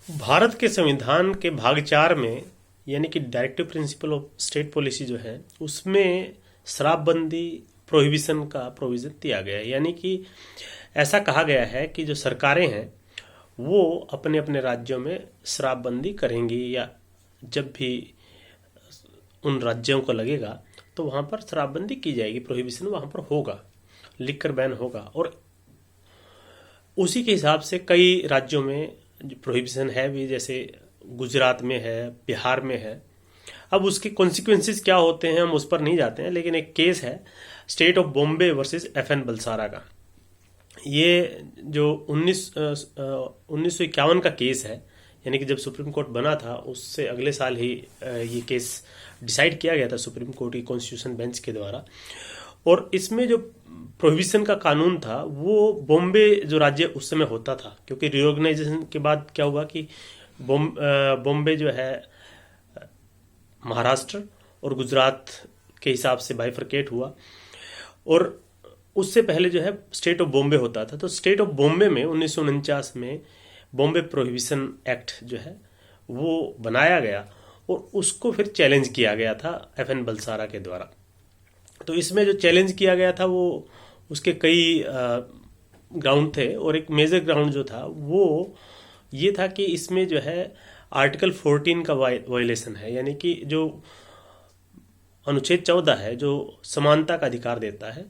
भारत के संविधान के भाग 4 में यानी कि directive principle of state policy जो है उसमें शराबबंदी प्रोहिबिशन का प्रोविजन दिया गया है। यानी कि ऐसा कहा गया है कि जो सरकारें हैं वो अपने अपने राज्यों में शराबबंदी करेंगी, या जब भी उन राज्यों को लगेगा तो वहाँ पर शराबबंदी की जाएगी, प्रोहिबिशन वहाँ पर होगा, लिकर बैन होगा। और उसी के हिसाब से कई राज्यों में जो प्रोहिबिशन है भी, जैसे गुजरात में है, बिहार में है। अब उसके कॉन्सिक्वेंसेस क्या होते हैं हम उस पर नहीं जाते हैं, लेकिन एक केस है state of Bombay versus FN Balsara का। ये जो 1951 का केस है, यानी कि जब सुप्रीम कोर्ट बना था उससे अगले साल ही ये केस डिसाइड किया गया था सुप्रीम कोर्ट की कॉन्स्टिट्यूशन बेंच के द्वारा। और इसमें जो प्रोहिबिशन का कानून था वो बॉम्बे जो राज्य उस समय होता था, क्योंकि रिओर्गनाइजेशन के बाद क्या हुआ कि बॉम्बे जो है महाराष्ट्र और गुजरात के हिसाब से बाइफरकेट हुआ। और उससे पहले जो है स्टेट ऑफ बॉम्बे होता था। तो स्टेट ऑफ बॉम्बे में 1949 में बॉम्बे प्रोहिबिशन एक्ट जो है वो बनाया गया और उसको फिर चैलेंज किया गया था FN बलसारा के द्वारा। तो इसमें जो चैलेंज किया गया था वो उसके कई ग्राउंड थे, और एक मेजर ग्राउंड जो था वो ये था कि इसमें जो है आर्टिकल 14 का वायलेशन है। यानी कि जो अनुच्छेद 14 है जो समानता का अधिकार देता है,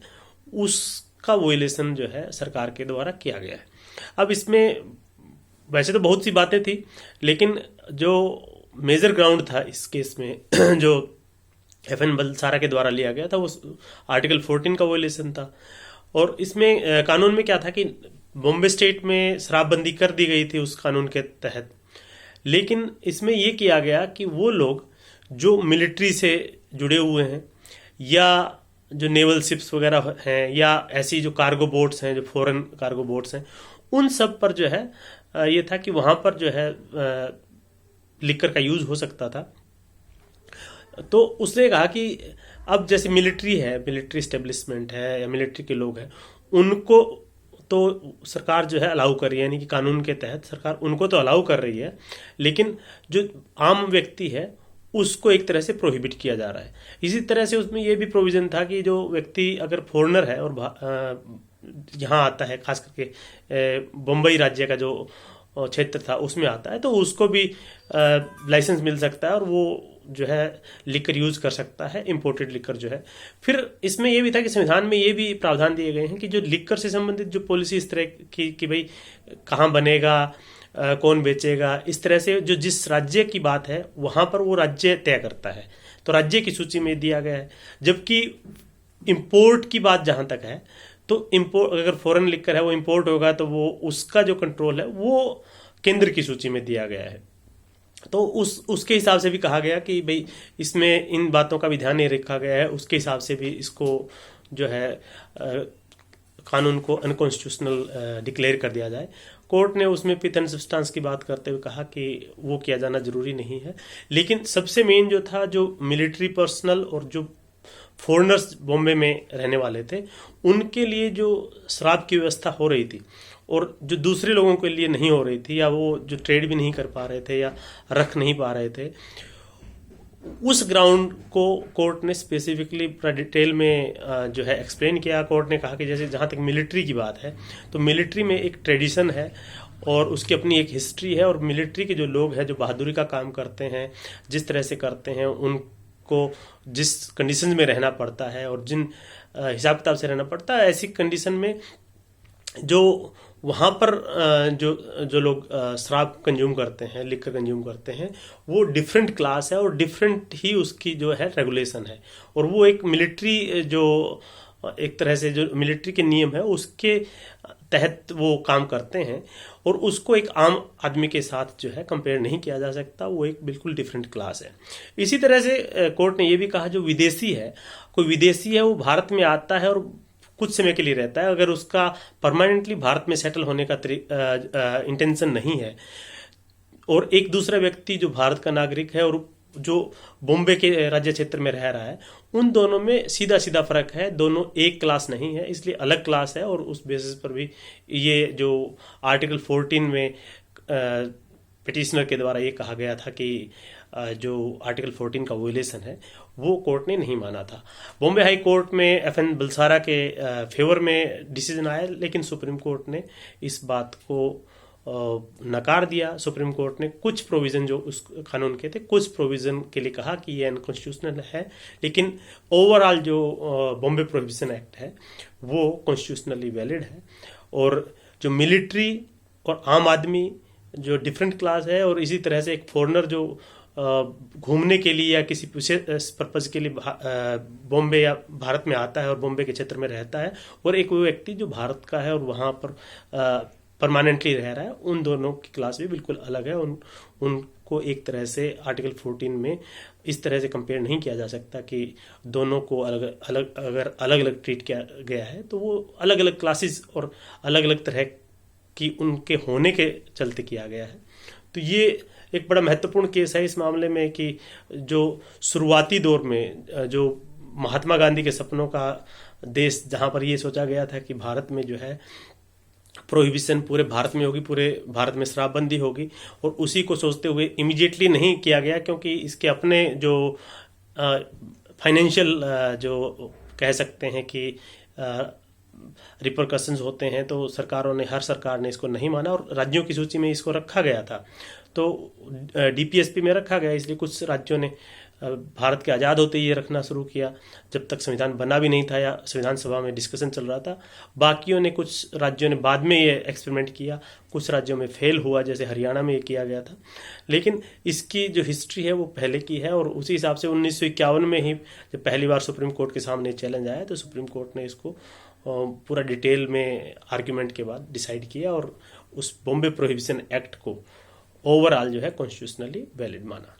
उसका वायलेशन जो है सरकार के द्वारा किया गया है। अब इसमें वैसे तो बहुत सी बातें थी, लेकिन जो मेजर ग्राउंड था इस केस में जो FN बलसारा के द्वारा लिया गया था वो आर्टिकल 14 का वायलेशन था। और इसमें कानून में क्या था कि बॉम्बे स्टेट में शराबबंदी कर दी गई थी उस कानून के तहत, लेकिन इसमें यह किया गया कि वो लोग जो मिलिट्री से जुड़े हुए हैं या जो नेवल शिप्स वगैरह हैं या ऐसी जो कार्गो बोट्स हैं, जो फॉरेन कार्गो बोट्स हैं, उन सब पर जो है ये था कि वहाँ पर जो है लिकर का यूज हो सकता था। तो उसने कहा कि अब जैसे मिलिट्री है, मिलिट्री स्टेब्लिशमेंट है या मिलिट्री के लोग हैं, उनको तो सरकार जो है अलाउ कर रही है, यानी कि कानून के तहत सरकार उनको तो अलाउ कर रही है, लेकिन जो आम व्यक्ति है उसको एक तरह से प्रोहिबिट किया जा रहा है। इसी तरह से उसमें यह भी प्रोविजन था कि जो व्यक्ति अगर फॉरेनर है और यहाँ आता है, खास करके बम्बई राज्य का जो क्षेत्र था उसमें आता है, तो उसको भी लाइसेंस मिल सकता है और वो जो है लिकर यूज कर सकता है, इंपोर्टेड लिकर जो है। फिर इसमें यह भी था कि संविधान में ये भी प्रावधान दिए गए हैं कि जो लिकर से संबंधित जो पॉलिसी इस तरह की कि भाई कहाँ बनेगा, कौन बेचेगा, इस तरह से जो जिस राज्य की बात है वहां पर वो राज्य तय करता है, तो राज्य की सूची में दिया गया है। जबकि इंपोर्ट की बात जहां तक है, तो इंपोर्ट अगर फॉरेन लिकर है वो इंपोर्ट होगा तो वो उसका जो कंट्रोल है वो केंद्र की सूची में दिया गया है। तो उसके हिसाब से भी कहा गया कि भाई इसमें इन बातों का भी ध्यान नहीं रखा गया है, उसके हिसाब से भी इसको जो है कानून को अनकॉन्स्टिट्यूशनल डिक्लेयर कर दिया जाए। कोर्ट ने उसमें पिथ एंड सब्सटेंस की बात करते हुए कहा कि वो किया जाना जरूरी नहीं है, लेकिन सबसे मेन जो था जो मिलिट्री पर्सनल और जो फॉरेनर्स बॉम्बे में रहने वाले थे उनके लिए जो शराब की व्यवस्था हो रही थी और जो दूसरे लोगों के लिए नहीं हो रही थी, या वो जो ट्रेड भी नहीं कर पा रहे थे या रख नहीं पा रहे थे, उस ग्राउंड को कोर्ट ने स्पेसिफिकली डिटेल में जो है एक्सप्लेन किया। कोर्ट ने कहा कि जैसे जहाँ तक मिलिट्री की बात है तो मिलिट्री में एक ट्रेडिशन है और उसकी अपनी एक हिस्ट्री है, और मिलिट्री के जो लोग हैं जो बहादुरी का काम करते हैं, जिस तरह से करते हैं, उनको जिस कंडीशन में रहना पड़ता है और जिन हिसाब किताब से रहना पड़ता है, ऐसी कंडीशन में जो वहाँ पर जो लोग शराब कंज्यूम करते हैं, लिकर कंज्यूम करते हैं, वो डिफरेंट क्लास है और डिफरेंट ही उसकी जो है रेगुलेशन है। और वो एक मिलिट्री जो एक तरह से जो मिलिट्री के नियम है उसके तहत वो काम करते हैं, और उसको एक आम आदमी के साथ जो है कंपेयर नहीं किया जा सकता, वो एक बिल्कुल डिफरेंट क्लास है। इसी तरह से कोर्ट ने ये भी कहा जो विदेशी है, कोई विदेशी है वो भारत में आता है और कुछ समय के लिए रहता है, अगर उसका परमानेंटली भारत में सेटल होने का इंटेंशन नहीं है, और एक दूसरा व्यक्ति जो भारत का नागरिक है और जो बॉम्बे के राज्य क्षेत्र में रह रहा है, उन दोनों में सीधा सीधा फर्क है, दोनों एक क्लास नहीं है, इसलिए अलग क्लास है। और उस बेसिस पर भी ये जो आर्टिकल 14 में पिटिशनर के द्वारा ये कहा गया था कि जो आर्टिकल 14 का वोलेशन है वो कोर्ट ने नहीं माना था। बॉम्बे हाई कोर्ट में FN बलसारा के फेवर में डिसीजन आया, लेकिन सुप्रीम कोर्ट ने इस बात को नकार दिया। सुप्रीम कोर्ट ने कुछ प्रोविज़न जो उस कानून के थे, कुछ प्रोविज़न के लिए कहा कि ये अनकॉन्स्टिट्यूशनल है, लेकिन ओवरऑल जो बॉम्बे प्रोहिबिशन एक्ट है वो कॉन्स्टिट्यूशनली वैलिड है। और जो मिलिट्री और आम आदमी जो डिफरेंट क्लास है, और इसी तरह से एक फॉरेनर जो घूमने के लिए या किसी विशेष पर्पज़ के लिए बॉम्बे या भारत में आता है और बॉम्बे के क्षेत्र में रहता है, और एक वो व्यक्ति जो भारत का है और वहाँ पर परमानेंटली रह रहा है, उन दोनों की क्लास भी बिल्कुल अलग है। उनको एक तरह से आर्टिकल 14 में इस तरह से कंपेयर नहीं किया जा सकता कि दोनों को अलग अलग ट्रीट किया गया है, तो वो अलग अलग क्लासेस और अलग अलग तरह की उनके होने के चलते किया गया है। तो ये एक बड़ा महत्वपूर्ण केस है इस मामले में कि जो शुरुआती दौर में जो महात्मा गांधी के सपनों का देश, जहाँ पर ये सोचा गया था कि भारत में जो है प्रोहिबिशन पूरे भारत में होगी, पूरे भारत में शराबबंदी होगी, और उसी को सोचते हुए इमीडिएटली नहीं किया गया, क्योंकि इसके अपने जो फाइनेंशियल जो कह सकते हैं कि रिपरकशंस होते हैं, तो हर सरकार ने इसको नहीं माना और राज्यों की सूची में इसको रखा गया था। तो DPSP में रखा गया, इसलिए कुछ राज्यों ने भारत के आज़ाद होते ही ये रखना शुरू किया, जब तक संविधान बना भी नहीं था या संविधान सभा में डिस्कशन चल रहा था। बाकियों ने, कुछ राज्यों ने बाद में ये एक्सपेरिमेंट किया, कुछ राज्यों में फेल हुआ, जैसे हरियाणा में ये किया गया था। लेकिन इसकी जो हिस्ट्री है वो पहले की है, और उसी हिसाब से 1951 में ही जब पहली बार सुप्रीम कोर्ट के सामने चैलेंज आया, तो सुप्रीम कोर्ट ने इसको पूरा डिटेल में आर्ग्यूमेंट के बाद डिसाइड किया और उस बॉम्बे प्रोहिबिशन एक्ट को ओवरऑल जो है कॉन्स्टिट्यूशनली वैलिड माना।